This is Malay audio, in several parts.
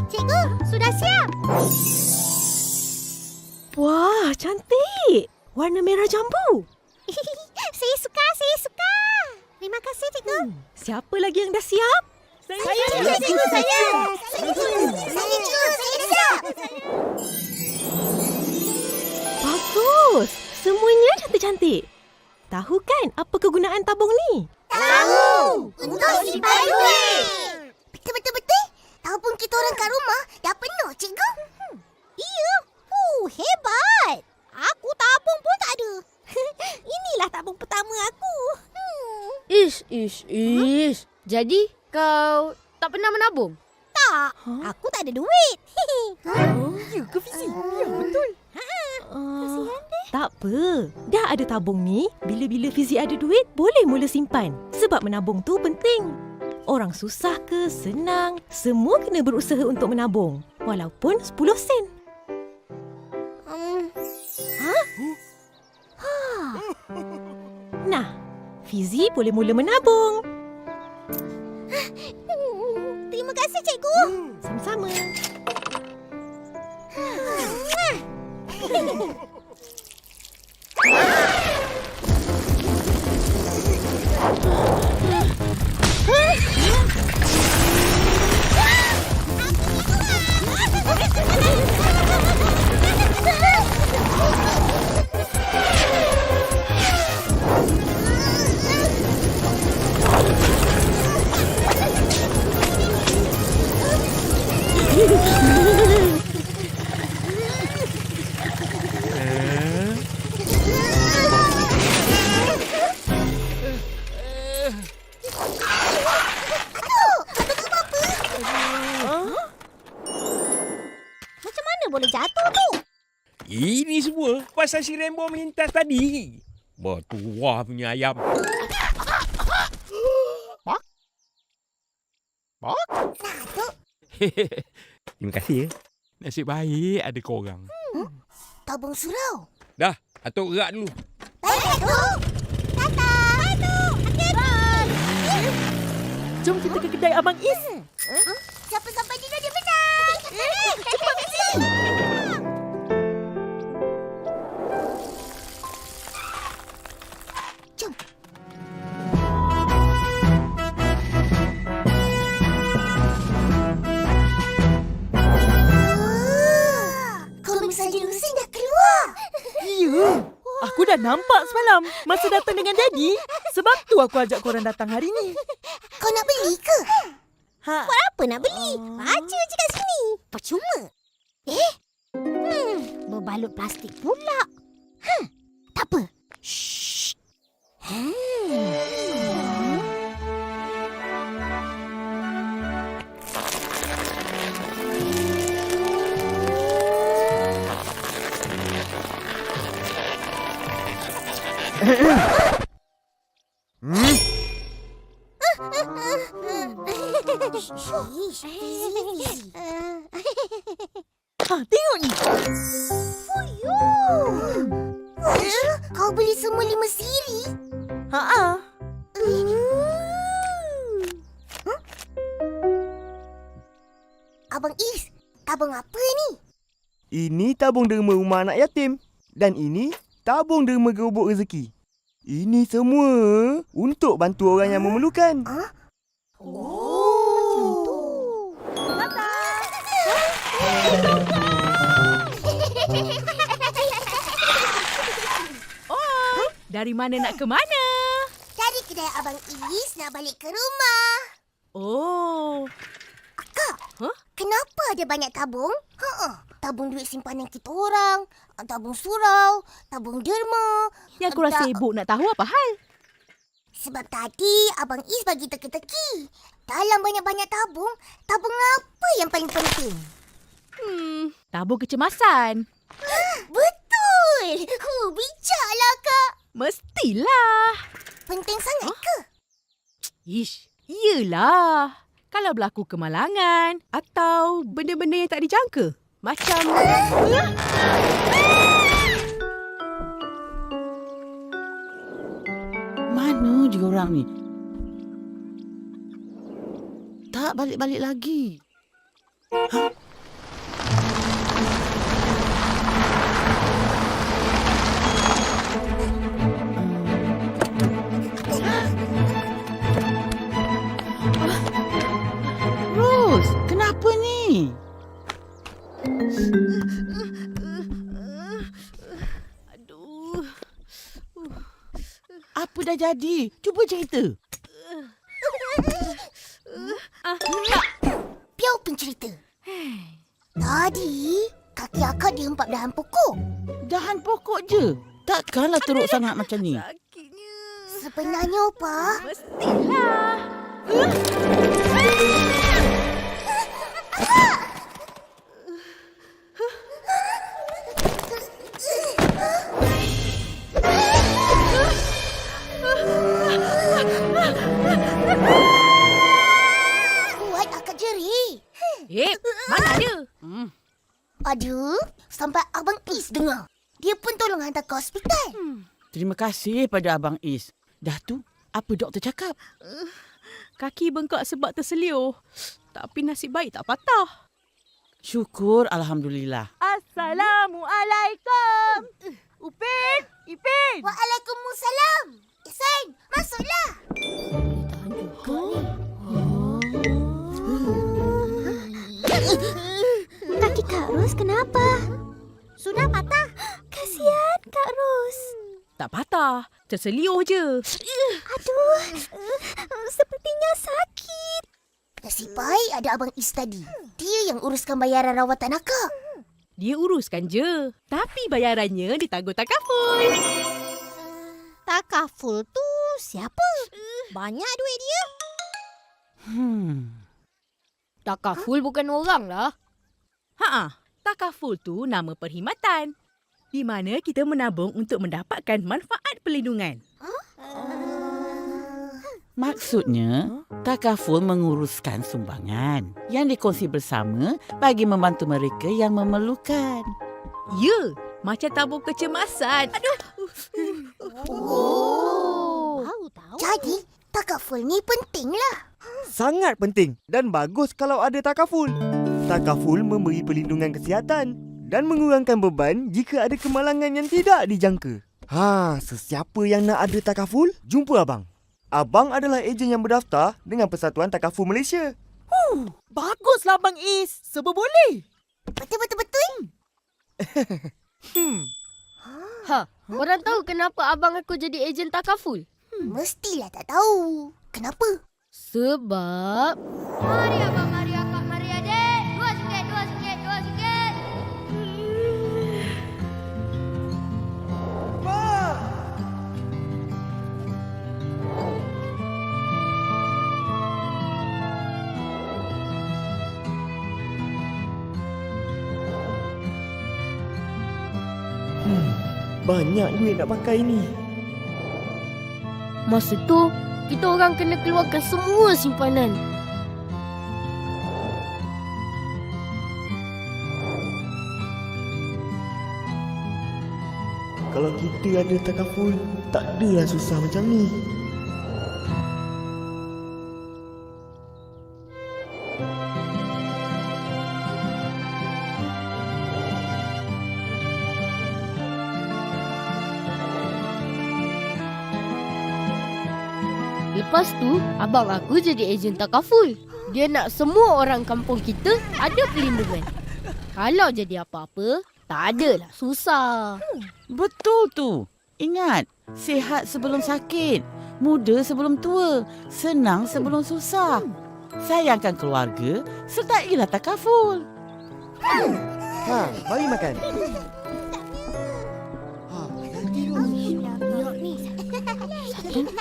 Cikgu, sudah siap. Wah, cantik. Warna merah jambu. Saya suka. Terima kasih, Cikgu. Siapa lagi yang dah siap? Saya, Cikgu, saya. Saya siap. Bagus. Semuanya cantik-cantik. Tahu kan apa kegunaan tabung ni? Tahu. Untuk simpan duit. Betul. Tabung kita orang kat rumah dah penuh, Cikgu. Iya. Hebat. Aku tabung pun tak ada. Inilah tabung pertama aku. Ish. Jadi kau tak pernah menabung? Tak. Aku tak ada duit. Ya ke Fizi? Ya, betul. Kasihan deh. Tak apa. Dah ada tabung ni, bila-bila Fizi ada duit, boleh mula simpan. Sebab menabung tu penting. Orang susah ke, senang, semua kena berusaha untuk menabung. Walaupun 10 sen. Nah, Fizi boleh mula menabung. Terima kasih, Cikgu. Sama-sama. Macam mana boleh jatuh tu? Ini semua pasal si Rainbow melintas tadi. Bertuah punya ayam. Satu. Terima kasih ya. Nasib baik ada korang. Tabung surau. Dah, atuk gerak dulu. Baik, Datuk. Datuk. Hati-hati. Jom kita ke kedai Abang Is. Siapa sampai dina dia menang. Cepat ke sini. Jom. Komik Saja Lusin dah keluar. Ya. Aku dah nampak semalam masa datang dengan Daddy. Sebab tu aku ajak korang datang hari ni. Kau nak beli ke? Ha. Buat apa nak beli? Baca je kat sini. Percuma. Berbalut plastik pula. Tak apa. Shh. Tengok ni. Kau beli semua 5 siri? Ha. Abang Is, tabung apa ni? Ini tabung derma rumah anak yatim. Dan ini tabung derma gerobok rezeki. Ini semua untuk bantu orang yang memerlukan. Macam tu. Dari mana nak ke mana? Dari kedai Abang Is nak balik ke rumah. Oh. Kak, kenapa ada banyak tabung? Tabung duit simpanan kita orang, tabung surau, tabung derma. Yang korang sibuk nak tahu apa hal? Sebab tadi Abang Is bagi teka-teki. Dalam banyak-banyak tabung, tabung apa yang paling penting? Tabung kecemasan. Betul! Bijaklah, Kak. Mestilah. Penting sangat ke? Ish, iyalah. Kalau berlaku kemalangan atau benda-benda yang tak dijangka. Macam... Mana je orang ni? Tak balik-balik lagi. Rose, kenapa ni? Aduh. Apa dah jadi? Cuba cerita. Piau pencerita. Tadi, kaki akak dihempap dahan pokok. Dahan pokok je. Takkanlah teruk sangat macam ni. Sakitnya. Sebenarnya, Opa, Mestilah. kuat akak jeri. Mana dia? Aduh, sampai Abang Is dengar. Dia pun tolong hantar ke hospital. Terima kasih pada Abang Is. Dah tu, apa doktor cakap? Kaki bengkak sebab terseliur. Tapi nasib baik tak patah. Syukur Alhamdulillah. Assalamualaikum. Upin, Ipin. Waalaikumsalam. Ihsan, masuklah. Kaki Kak Ros kenapa? Sudah patah. Kasihan Kak Ros. Tak patah, terseliur je. Aduh, sepertinya sakit. Nasib baik ada Abang Is tadi. Dia yang uruskan bayaran rawatan akak. Dia uruskan je. Tapi bayarannya ditanggung takaful. Takaful tu siapa? Banyak duit dia. Takaful bukan orang lah. Takaful tu nama perkhidmatan. Di mana kita menabung untuk mendapatkan manfaat perlindungan. Maksudnya, takaful menguruskan sumbangan yang dikongsi bersama bagi membantu mereka yang memerlukan. Ya, macam tabung kecemasan. Aduh. Tahu. Jadi, takaful ni pentinglah. Sangat penting dan bagus kalau ada takaful. Takaful memberi perlindungan kesihatan dan mengurangkan beban jika ada kemalangan yang tidak dijangka. Sesiapa yang nak ada takaful, jumpa abang. Abang adalah ejen yang berdaftar dengan Persatuan Takaful Malaysia. Baguslah Abang Is. Serba boleh. Betul. Korang tahu kenapa abang aku jadi ejen takaful? Mestilah tak tahu. Kenapa? Sebab... Mari abang, mari akak, mari adik. RM2, RM2. Banyak duit nak pakai ni. Masa tu, kita orang kena keluarkan semua simpanan. Kalau kita ada takaful, tak adalah susah macam ni. Lepas tu, abang aku jadi ejen takaful. Dia nak semua orang kampung kita ada perlindungan. Kalau jadi apa-apa, tak adalah susah. Betul tu. Ingat, sihat sebelum sakit, muda sebelum tua, senang sebelum susah. Sayangkan keluarga, sertailah takaful. Mari makan.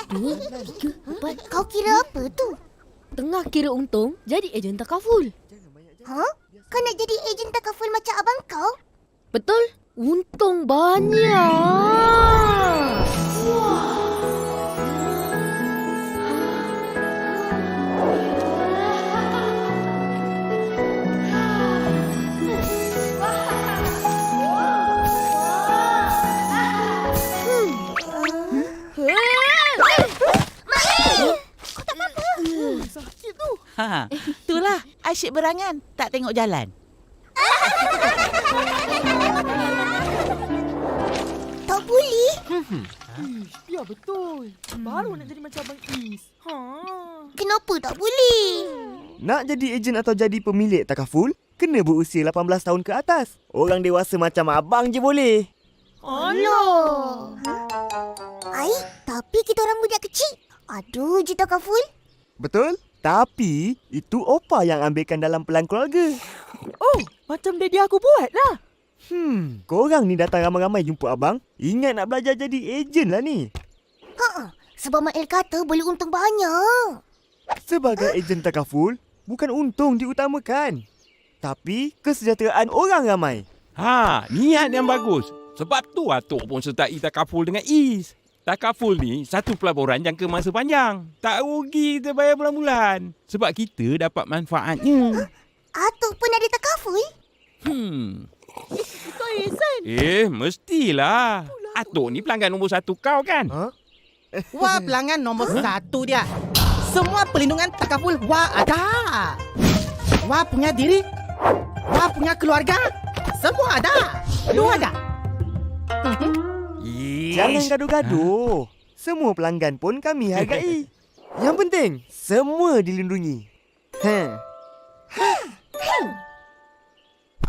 Dua, tiga, empat. Kau kira apa tu? Tengah kira untung, jadi ejen takaful. Kau nak jadi ejen takaful macam abang kau? Betul? Untung banyak. Itulah asyik berangan, tak tengok jalan. Tak boleh. Ya betul. Baru nak jadi macam Abang Is. Kenapa tak boleh? Nak jadi ejen atau jadi pemilik takaful, kena berusia 18 tahun ke atas. Orang dewasa macam abang je boleh. Alah. Ai, tapi kita orang budak kecil. Aduh, je takaful. Betul? Tapi itu opa yang ambilkan dalam pelan keluarga. Oh, macam daddy aku buat lah. Korang ni datang ramai-ramai jumpa abang. Ingat nak belajar jadi ejen lah ni. Sebab Mak El kata boleh untung banyak. Sebagai ejen takaful, bukan untung diutamakan, tapi kesejahteraan orang ramai. Niat yang bagus. Sebab tu Atok pun sertai takaful dengan Is. Takaful ni satu pelaburan jangka masa panjang. Tak rugi kita bayar bulan-bulan. Sebab kita dapat manfaatnya. Atuk pun ada takaful? Kau Isan. Mestilah. Atok ni pelanggan nombor 1 kau kan? Wah pelanggan nombor 1 dia. Semua perlindungan takaful Wah ada. Wah punya diri. Wah punya keluarga. Semua ada. Lu ada. Jangan gaduh-gaduh. Semua pelanggan pun kami hargai. Yang penting, semua dilindungi.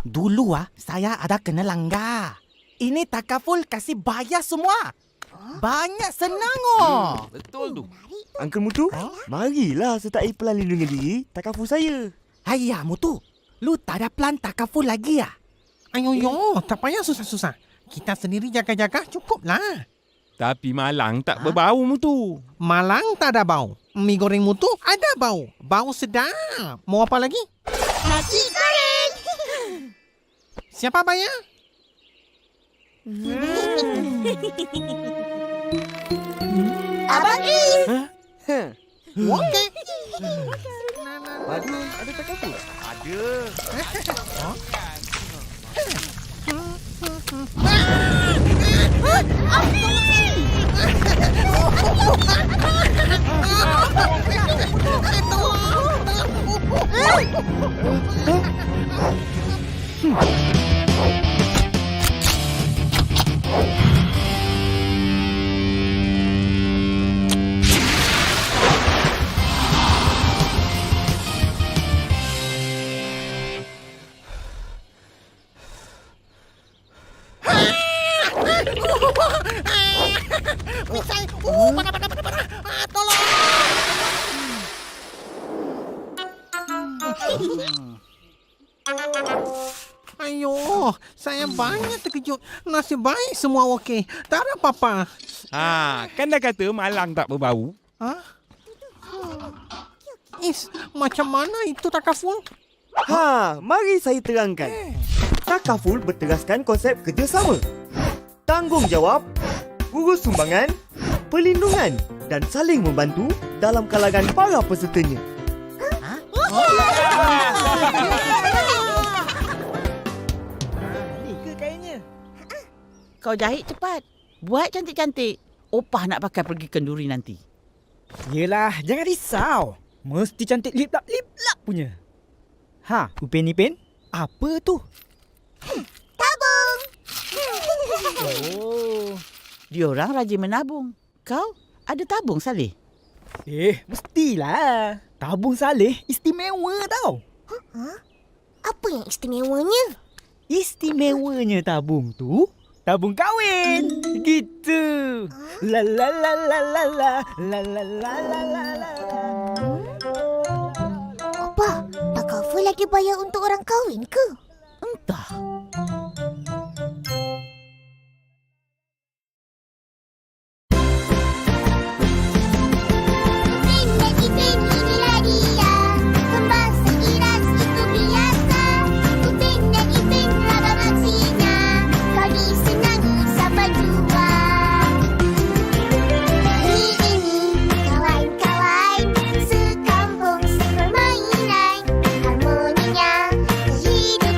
Dulu saya ada kena langgar. Ini takaful kasih bayar semua. Banyak senang Betul tu. Uncle Mutu, marilah sertai pelan lindungi diri takaful saya. Ayah Mutu, lu tak ada plan takaful lagi ya? Ayo, tak payah susah-susah. Kita sendiri jaga-jaga cukuplah. Tapi malang tak berbau Mutu. Malang tak ada bau. Mi goreng Mutu ada bau. Bau sedap. Mau apa lagi? Nasi goreng. Siapa bayar? Abang Is. Okey. Padu, ada takaful? Ada. Ayo, saya banyak terkejut. Nasib baik semua okey. Tak ada apa-apa. Kan dah kata malang tak berbau. Is, macam mana itu takaful? Mari saya terangkan. Takaful berteraskan konsep kerjasama, tanggungjawab, urus sumbangan, perlindungan dan saling membantu dalam kalangan para pesertanya. Ni ke kainnya? Kau jahit cepat. Buat cantik-cantik. Opah nak pakai pergi kenduri nanti. Yelah, jangan risau. Mesti cantik lip-lap punya. Upin Ipin, apa tu? Tabung. Oh. Diorang rajin menabung. Kau ada tabung, Saleh? Mestilah. Tabung Saleh istimewa tau. Apa yang istimewanya? Istimewanya tabung tu, tabung kahwin. Gitu. La la la la la la la la la la la la. Apa? Takaful lagi bayar untuk orang kahwin ke? Entah. Hidup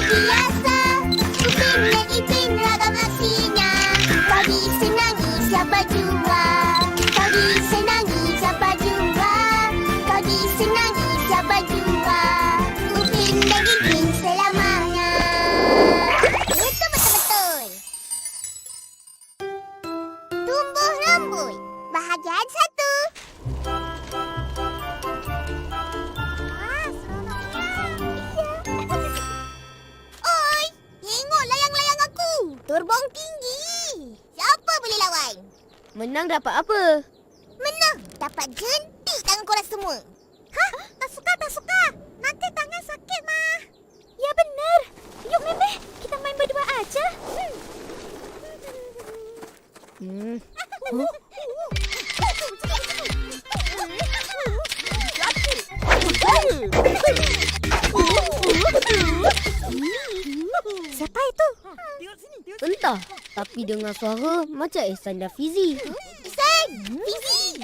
biasa. Upin dan Ipin ragam aksinya. Bagi senangi siapa jua. Bagi senangi siapa jua. Bagi senangi siapa jua. Upin dan Ipin selamanya. Betul-betul. Tumbuh rambut. Bahagian 1. Oi, tengok layang-layang aku. Terbang tinggi. Siapa boleh lawan? Menang dapat apa? Menang dapat jentik tangan korang semua. Hah? Tak suka, tak suka. Nanti tangan sakit, Ma. Ya benar. Yuk, Memeh. Kita main berdua aja. Siapa itu? Entah. Tapi dengar suara macam Ihsan dan Fizi. Ihsan! Fizi!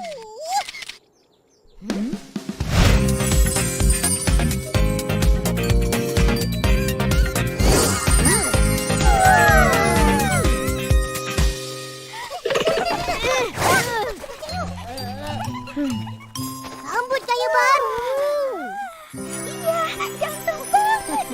Rambut gaya baru. Iya, jantung banget.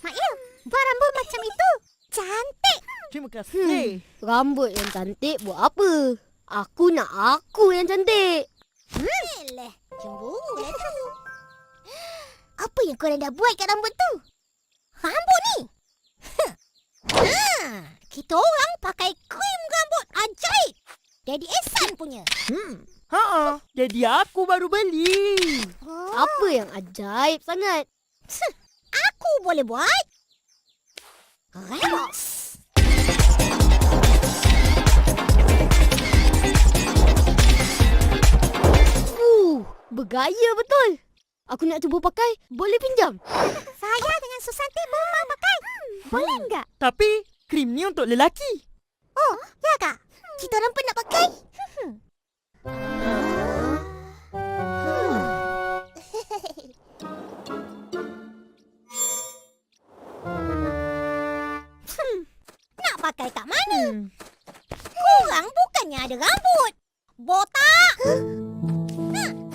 Mail, buat rambut macam itu. Cantik. Terima kasih. Rambut yang cantik buat apa? Aku nak aku yang cantik. Eleh, cemburu lah tu. Apa yang korang dah buat kat rambut tu? Rambut ni? Kita orang pakai krim rambut ajaib. Daddy Ihsan punya. Ha, jadi aku baru beli. Apa yang ajaib sangat? Aku boleh buat. Remox. Bergaya betul. Aku nak cuba pakai. Boleh pinjam? Saya dengan Susanti memang pakai. Boleh enggak? Tapi krim ni untuk lelaki. Oh, ya kak? Kita orang pun nak pakai. Nak pakai kat mana? Korang bukannya ada rambut. Botak!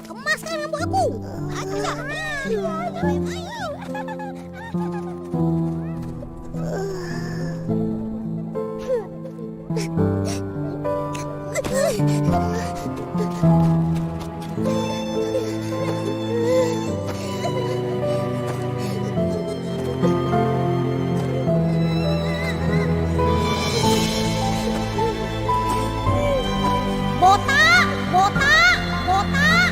Kemaskan rambut aku. Aku tak Botak! Botak! Botak!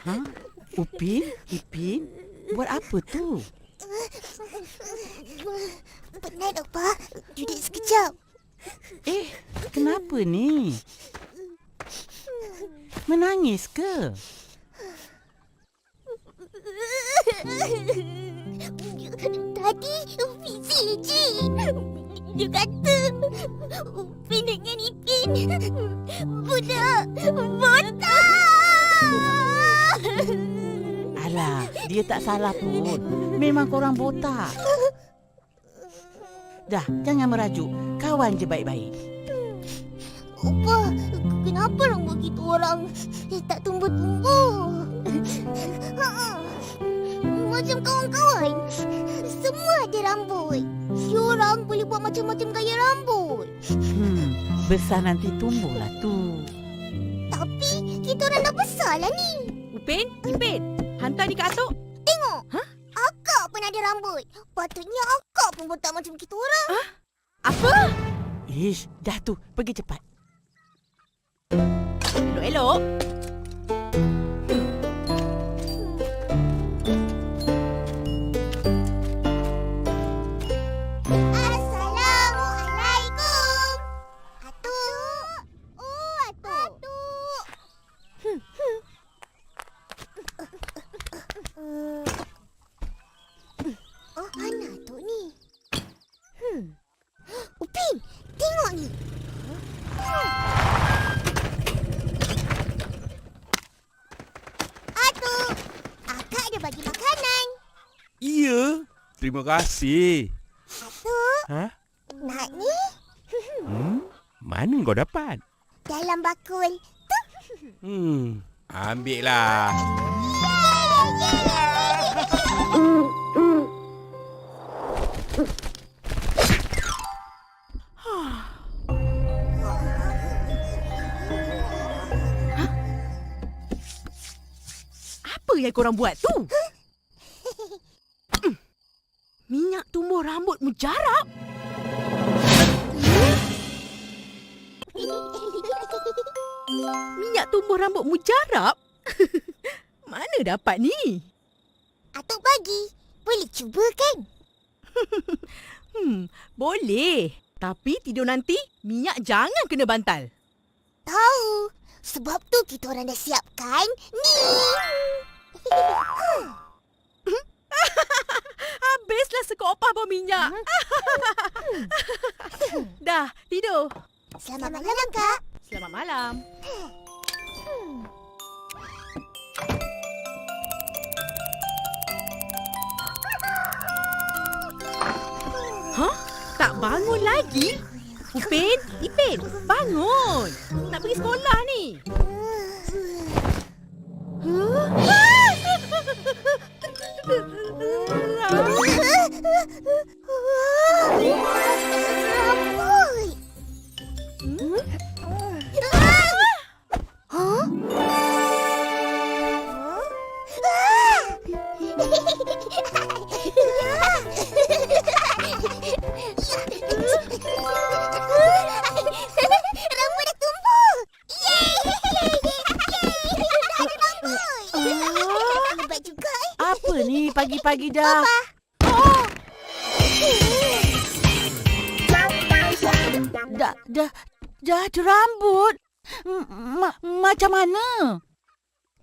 Ha? Upin? Ipin? Buat apa tu? Penat dok, Pak. Duduk sekejap. Kenapa ni? Menangis ke? Tadi Fizi je. Dia kata Upin dengan Ipin budak botak. Alah, dia tak salah pun. Memang korang botak. Dah, jangan merajuk. Kawan je baik-baik. Opa, kenapa rambut kita orang tak tumbuh-tumbuh? Macam kawan-kawan, semua ada rambut. Diorang boleh buat macam-macam gaya rambut. Besar nanti tumbuhlah tu. Tapi kita orang dah besar lah ni. Upin, Ipin, hantar ni ke Atuk. Tengok, akak pun ada rambut. Patutnya akak pun botak macam kita orang. Apa? Ish, dah tu. Pergi cepat. Elok-elok. Assalamualaikum. Atuk. Oh, Atuk. Oh, mana Atuk ni? terima kasih. Atuk, Ha? nak ni Mana kau dapat? dalam bakul. Ambil lah. Apa yang korang buat tu? Minyak tumbuh rambut mujarab? Minyak tumbuh rambut mujarab? Mana dapat ni? Atuk bagi. Boleh cuba kan? Boleh. Tapi tidur nanti, minyak jangan kena bantal. Tahu. Sebab tu kita orang dah siapkan ni. Habislah sekop opah bau minyak. Dah, tidur. Selamat malam, Kak. Selamat malam. Hah? Tak bangun lagi? Ipin, bangun. Nak pergi sekolah ni. Rambut. Rambut dah tumbuh. Hebat juga Apa ni pagi-pagi dah? Dah ada rambut. Macam mana?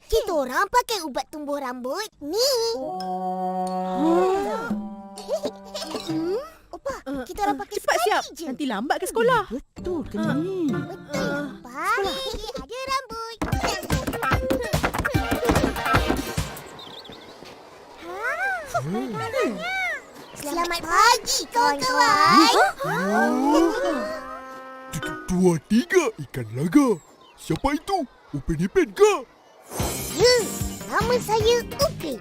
Kita orang pakai ubat tumbuh rambut ni. Opa, kita orang pakai Cepat sekali siap. je. Nanti lambat ke sekolah. Betul ke ni? Betul, Opa. Ada rambut. Selamat pagi, kawan-kawan. 2, 3 ikan laga. Siapa itu? Upin Ipin ke? Ya, nama saya Upin.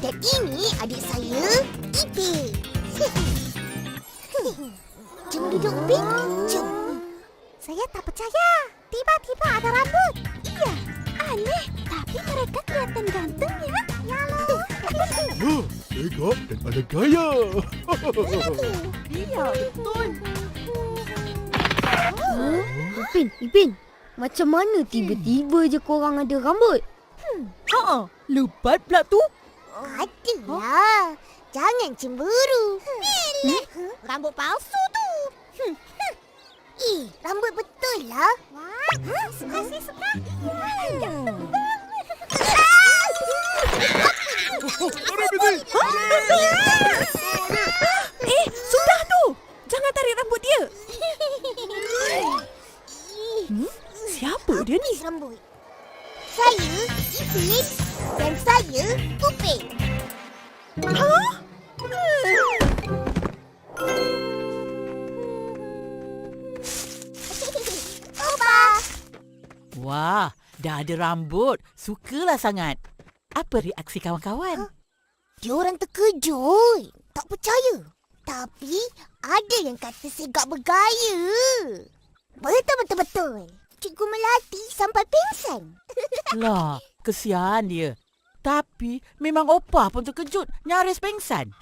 Dan ini adik saya, Ipin. Jom duduk, Upin. Jom. Saya tak percaya. Tiba-tiba ada rambut. Iya, aneh. Tapi mereka kelihatan ganteng ya. Yalah. Ya, tegak dan ada gaya. Ya, betul. Ipin, macam mana tiba-tiba je korang ada rambut? Lebat pula tu. Adalah. Jangan cemburu. Rambut palsu tu. Rambut betul lah. Wah, suka. Sudah tu. Jangan tarik rambut dia. Siapa dia ni? Rambut. Saya Ipin dan saya Upin. Opa. Wah, dah ada rambut. Sukalah sangat. Apa reaksi kawan-kawan? Diorang terkejut. Tak percaya. Tapi ada yang kata segak bergaya. Betul. Cikgu Melati sampai pingsan. Lah, kesian dia. Tapi memang opah pun terkejut. Nyaris pengsan.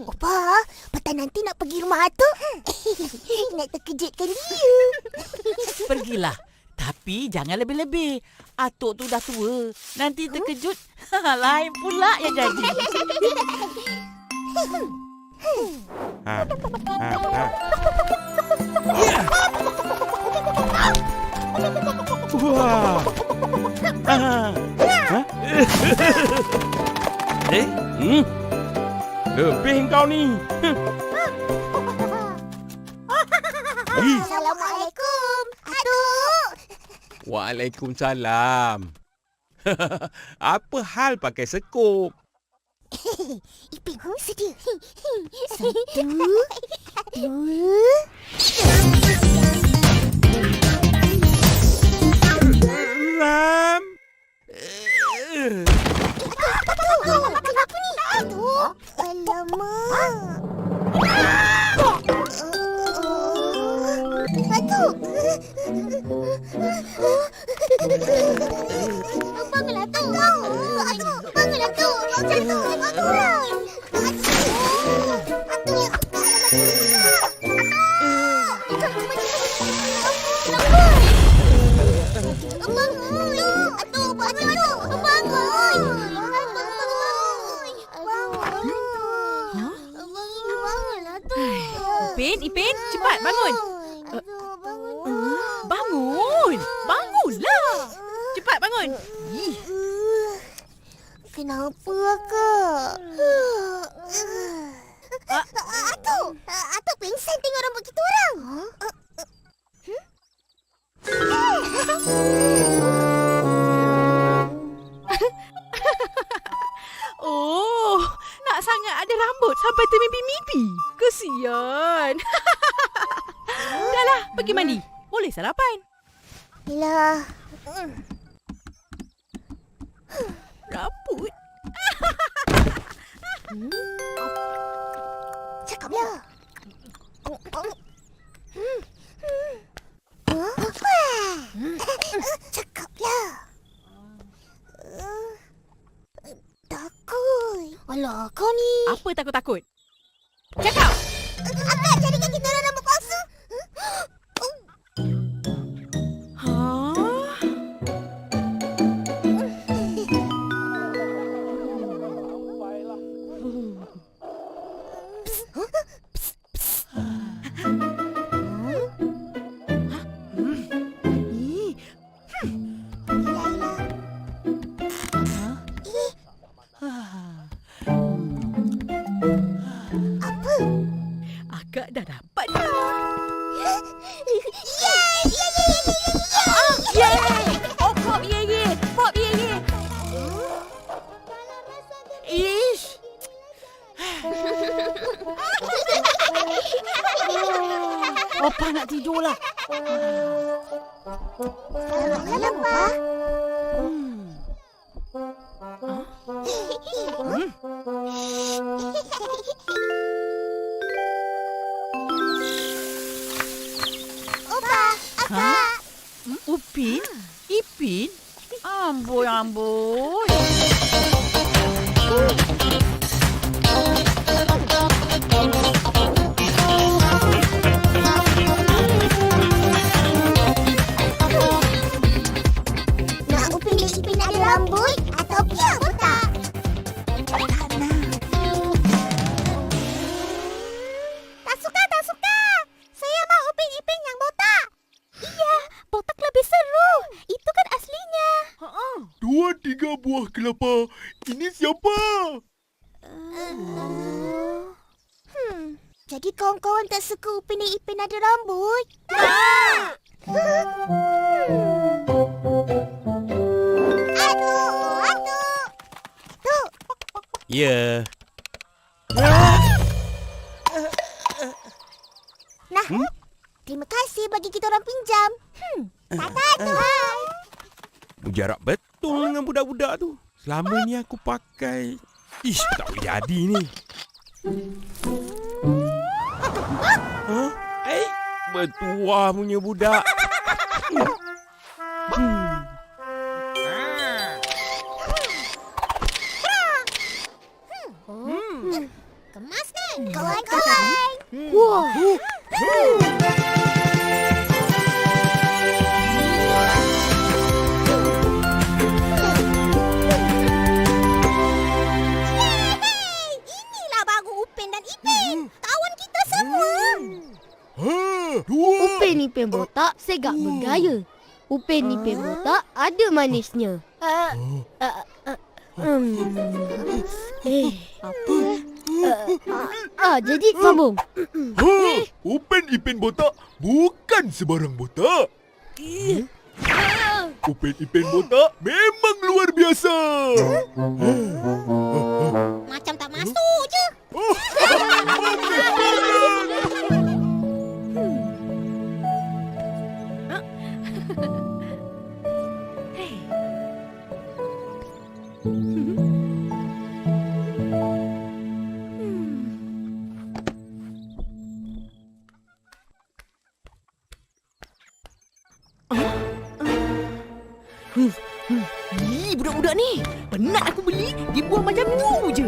Opa, petang nanti nak pergi rumah Atuk. Nak terkejutkan dia. Pergilah. Tapi jangan lebih-lebih. Atuk tu dah tua. Nanti terkejut. Lain pula yang jadi. Wah. Lebih kau ni. Assalamualaikum, Atuk. Waalaikumsalam. Apa hal pakai sekop? Ipin, sedia. 1, 2. Ram. Kenapa ni? Aduh, alamak. Datuk. Bangunlah, Datuk. Bangunlah, Datuk. Bangunlah. Ipin, cepat bangun. Bangun. Bangunlah. Cepat bangun. Kenapa, Kak? Atuk pingsan tengok rambut kita orang. Oh, nak sangat ada rambut sampai termimpi-mimpi. Kesian. Dahlah, pergi mandi. Boleh sarapan. Yelah. Rambut? Cakaplah. Cakaplah. Takut. Alah, kau ni. Apa takut-takut? Cakap! Akak jadikan kita orang rambut palsu. Ha? Akak dah dapat dah. Oh, pop, Pop, Ish! Opa nak tidur lah. Kenapa? Opa, Akak. Upin? Ipin? Amboi. Nak Upin dan Ipin ada rambut atau biar botak? Tak suka. Saya mau Upin Ipin yang botak. Iya, botak lebih seru. Itu kan aslinya. 2, 3 buah kelapa. Ini siapa? Jadi kawan-kawan tak suka Upin dan Ipin ada rambut? Aduh. Tuh. Ya. Nah, terima kasih bagi kita orang pinjam. Tata tu. Mujarab betul dengan budak-budak tu. Selama ni aku pakai. Ish, tak boleh jadi ni. Bertuah punya budak. Kemas kan? Kawan-kawan. Wah. Inilah baru Upin dan Ipin. Kawan kita semua. Upin Ipin botak segak bergaya. Upin Ipin botak ada manisnya. Apa? Jadi sambung. Upin Ipin botak bukan sebarang botak. Upin Ipin botak memang luar biasa. Macam Ih, budak-budak ni. Penat aku beli, dia buang macam tu je.